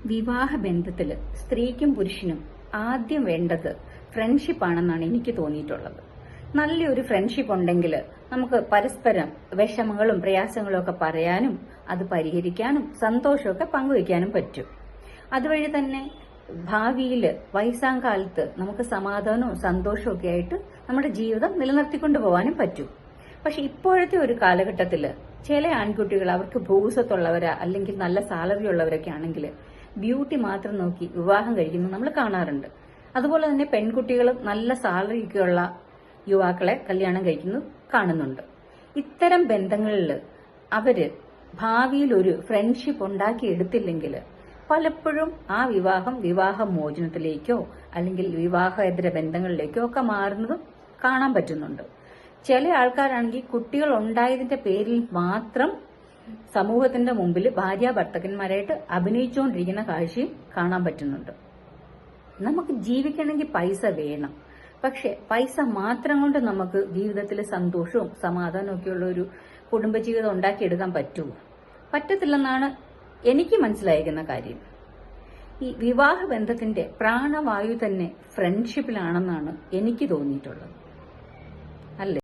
വിവാഹ ബന്ധത്തില് സ്ത്രീക്കും പുരുഷനും ആദ്യം വേണ്ടത് ഫ്രണ്ട്ഷിപ്പ് ആണെന്നാണ് എനിക്ക് തോന്നിയിട്ടുള്ളത്. നല്ലൊരു ഫ്രണ്ട്ഷിപ്പ് ഉണ്ടെങ്കിൽ നമുക്ക് പരസ്പരം വിഷമങ്ങളും പ്രയാസങ്ങളും ഒക്കെ പറയാനും അത് പരിഹരിക്കാനും സന്തോഷമൊക്കെ പങ്കുവയ്ക്കാനും പറ്റും. അതുവഴി തന്നെ ഭാവിയിൽ വയസ്സാം കാലത്ത് നമുക്ക് സമാധാനവും സന്തോഷവും ഒക്കെ ആയിട്ട് നമ്മുടെ ജീവിതം നിലനിർത്തിക്കൊണ്ടു പോകാനും പറ്റും. പക്ഷെ ഇപ്പോഴത്തെ ഒരു കാലഘട്ടത്തിൽ ചില ആൺകുട്ടികൾ അവർക്ക് ഭൂസ്വത്തുള്ളവരാ അല്ലെങ്കിൽ നല്ല സാലറി ഉള്ളവരൊക്കെ ആണെങ്കിൽ ബ്യൂട്ടി മാത്രം നോക്കി വിവാഹം കഴിക്കുന്നത് നമ്മൾ കാണാറുണ്ട്. അതുപോലെ തന്നെ പെൺകുട്ടികളും നല്ല സാലറി ഒക്കെയുള്ള യുവാക്കളെ കല്യാണം കഴിക്കുന്നത് കാണുന്നുണ്ട്. ഇത്തരം ബന്ധങ്ങളിൽ അവര് ഭാവിയിൽ ഒരു ഫ്രണ്ട്ഷിപ്പ് ഉണ്ടാക്കിയെടുത്തില്ലെങ്കിൽ പലപ്പോഴും ആ വിവാഹ മോചനത്തിലേക്കോ അല്ലെങ്കിൽ വിവാഹേതര ബന്ധങ്ങളിലേക്കോ ഒക്കെ മാറുന്നതും കാണാൻ പറ്റുന്നുണ്ട്. ചില ആൾക്കാരാണെങ്കിൽ കുട്ടികൾ ഉണ്ടായതിന്റെ പേരിൽ മാത്രം സമൂഹത്തിന്റെ മുമ്പിൽ ഭാര്യ ഭർത്തകന്മാരായിട്ട് അഭിനയിച്ചുകൊണ്ടിരിക്കുന്ന കാഴ്ചയും കാണാൻ പറ്റുന്നുണ്ട്. നമുക്ക് ജീവിക്കണമെങ്കിൽ പൈസ വേണം. പക്ഷെ പൈസ മാത്രം കൊണ്ട് നമുക്ക് ജീവിതത്തിൽ സന്തോഷവും സമാധാനവും ഒക്കെയുള്ള ഒരു കുടുംബജീവിതം ഉണ്ടാക്കിയെടുക്കാൻ പറ്റുമോ? പറ്റത്തില്ലെന്നാണ് എനിക്ക് മനസ്സിലായിരിക്കുന്ന കാര്യം. ഈ വിവാഹ ബന്ധത്തിന്റെ പ്രാണവായു തന്നെ ഫ്രണ്ട്ഷിപ്പിലാണെന്നാണ് എനിക്ക് തോന്നിയിട്ടുള്ളത്. അല്ലേ?